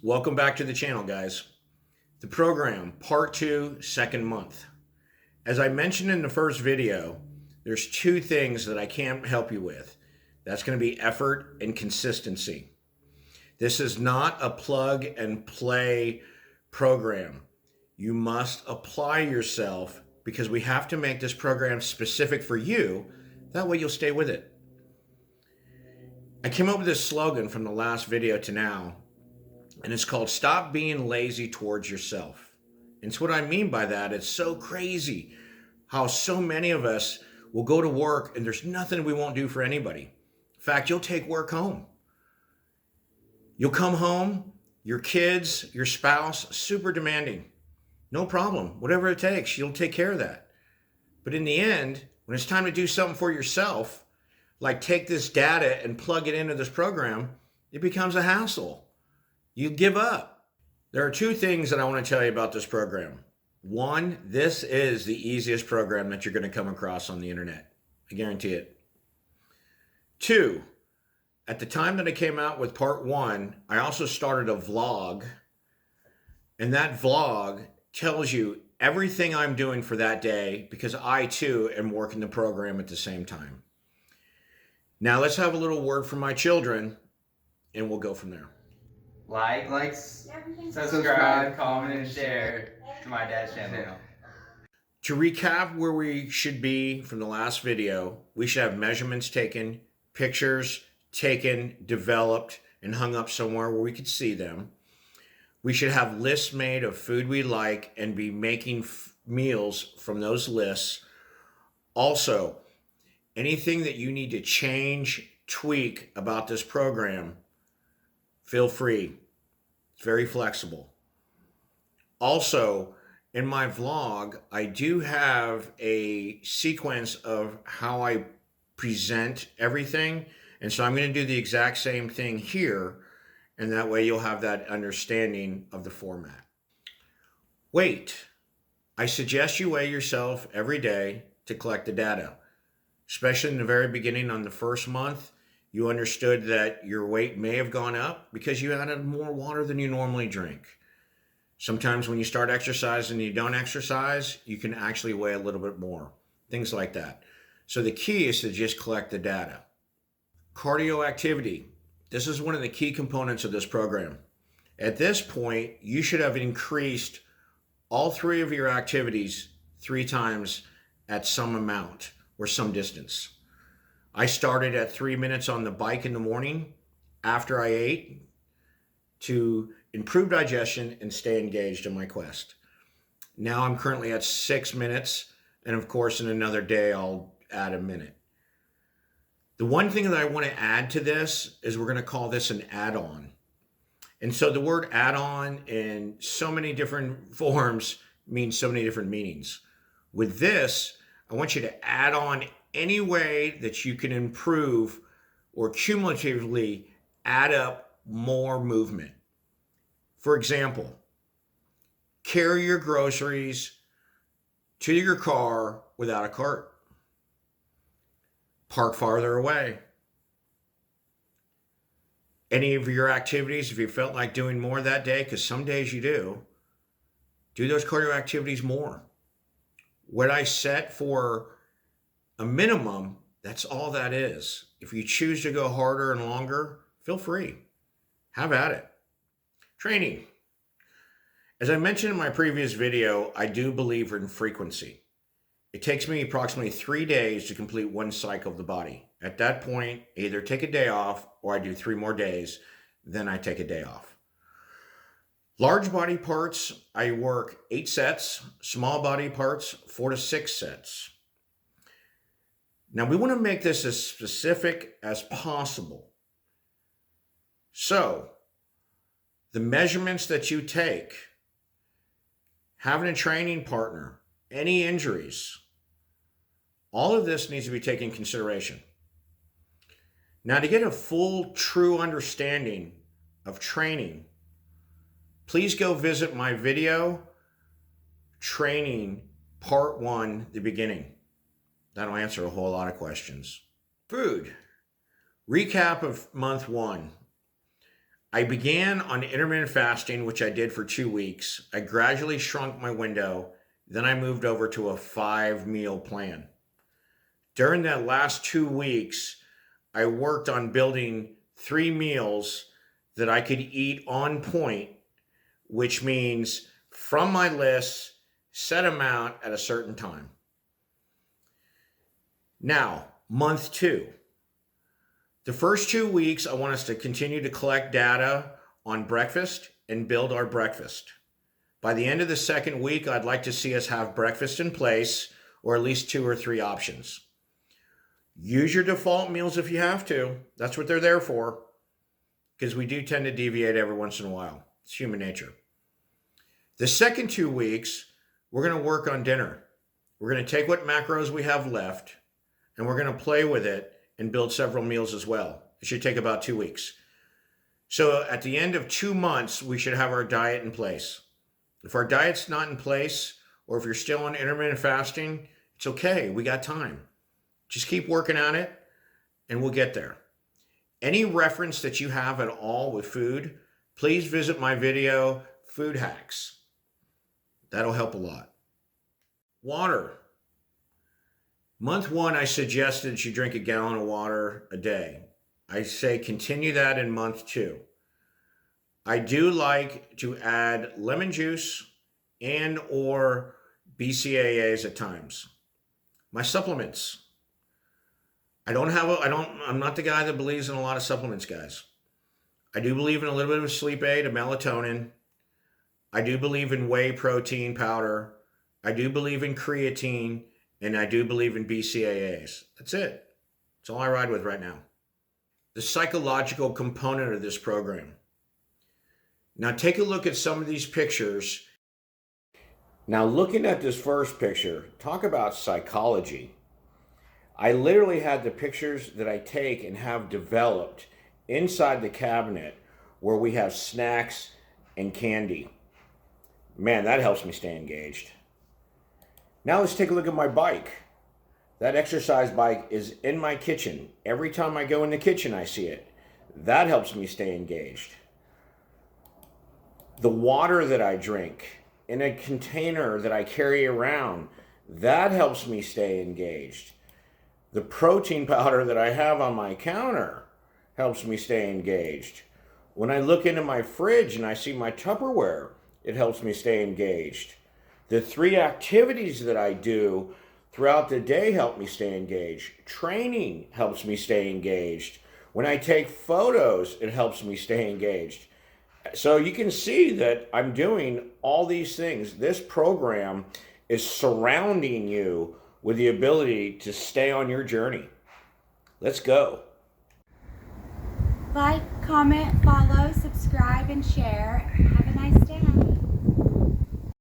Welcome back to the channel, guys. The program, part 2, second month. As I mentioned in the first video, there's two things that I can't help you with. That's going to be effort and consistency. This is not a plug and play program. You must apply yourself because we have to make this program specific for you. That way you'll stay with it. I came up with this slogan from the last video to now, and it's called Stop Being Lazy Towards Yourself. And so what I mean by that, it's so crazy how so many of us will go to work and there's nothing we won't do for anybody. In fact, you'll take work home. You'll come home, your kids, your spouse, super demanding. No problem. Whatever it takes, you'll take care of that. But in the end, when it's time to do something for yourself, like take this data and plug it into this program, it becomes a hassle. You give up. There are two things that I want to tell you about this program. One, this is the easiest program that you're going to come across on the internet. I guarantee it. Two, at the time that I came out with part 1, I also started a vlog. And that vlog tells you everything I'm doing for that day because I too am working the program at the same time. Now let's have a little word from my children and we'll go from there. Like, subscribe, comment, and share to my dad's channel. To recap where we should be from the last video, we should have measurements taken, pictures taken, developed, and hung up somewhere where we could see them. We should have lists made of food we like and be making meals from those lists. Also, anything that you need to change, tweak about this program, feel free. It's very flexible. Also, in my vlog, I do have a sequence of how I present everything. And so I'm going to do the exact same thing here. And that way you'll have that understanding of the format. Weight. I suggest you weigh yourself every day to collect the data. Especially in the very beginning on the first month, you understood that your weight may have gone up because you added more water than you normally drink. Sometimes when you start exercising and you don't exercise, you can actually weigh a little bit more. Things like that. So the key is to just collect the data. Cardio activity. This is one of the key components of this program. At this point, you should have increased all 3 of your activities 3 times at some amount or some distance. I started at 3 minutes on the bike in the morning after I ate to improve digestion and stay engaged in my quest. Now I'm currently at 6 minutes, and of course in another day I'll add a minute. The one thing that I want to add to this is we're going to call this an add-on. And so the word add-on in so many different forms means so many different meanings. With this, I want you to add on any way that you can improve or cumulatively add up more movement. For example, carry your groceries to your car without a cart. Park farther away. Any of your activities, if you felt like doing more that day, because some days you do those cardio activities more. What I set for a minimum, that's all that is. If you choose to go harder and longer, feel free. Have at it. Training. As I mentioned in my previous video, I do believe in frequency. It takes me approximately 3 days to complete one cycle of the body. At that point, either take a day off or I do 3 more days, then I take a day off. Large body parts, I work 8 sets. Small body parts, 4 to 6 sets. Now we want to make this as specific as possible. So, the measurements that you take, having a training partner, any injuries, all of this needs to be taken into consideration. Now, to get a full, true understanding of training, please go visit my video, Training Part 1, the beginning. That'll answer a whole lot of questions. Food. Recap of month 1. I began on intermittent fasting, which I did for 2 weeks. I gradually shrunk my window. Then I moved over to a 5-meal plan. During that last 2 weeks, I worked on building 3 meals that I could eat on point, which means from my list, set them out at a certain time. Now, month 2. The first 2 weeks, I want us to continue to collect data on breakfast and build our breakfast. By the end of the second week, I'd like to see us have breakfast in place, or at least 2 or 3 options. Use your default meals if you have to. That's what they're there for, because we do tend to deviate every once in a while. It's human nature. The second 2 weeks, we're going to work on dinner. We're going to take what macros we have left, and we're going to play with it and build several meals as well. It should take about 2 weeks. So at the end of 2 months, we should have our diet in place. If our diet's not in place, or if you're still on intermittent fasting, it's okay. We got time. Just keep working on it, and we'll get there. Any reference that you have at all with food, please visit my video, Food Hacks. That'll help a lot. Water. Month 1, I suggested you drink a gallon of water a day. I say continue that in month 2. I do like to add lemon juice and or BCAAs at times. My supplements. I'm not the guy that believes in a lot of supplements, guys. I do believe in a little bit of a sleep aid, a melatonin. I do believe in whey protein powder. I do believe in creatine, and I do believe in BCAAs. That's it. That's all I ride with right now. The psychological component of this program. Now take a look at some of these pictures. Now looking at this first picture, talk about psychology. I literally had the pictures that I take and have developed inside the cabinet where we have snacks and candy. Man, that helps me stay engaged. Now let's take a look at my bike. That exercise bike is in my kitchen. Every time I go in the kitchen, I see it. That helps me stay engaged. The water that I drink in a container that I carry around, that helps me stay engaged. The protein powder that I have on my counter helps me stay engaged. When I look into my fridge and I see my Tupperware, it helps me stay engaged. The 3 activities that I do throughout the day help me stay engaged. Training helps me stay engaged. When I take photos, it helps me stay engaged. So you can see that I'm doing all these things. This program is surrounding you with the ability to stay on your journey. Let's go. Like, comment, follow, subscribe, and share. Have a nice day.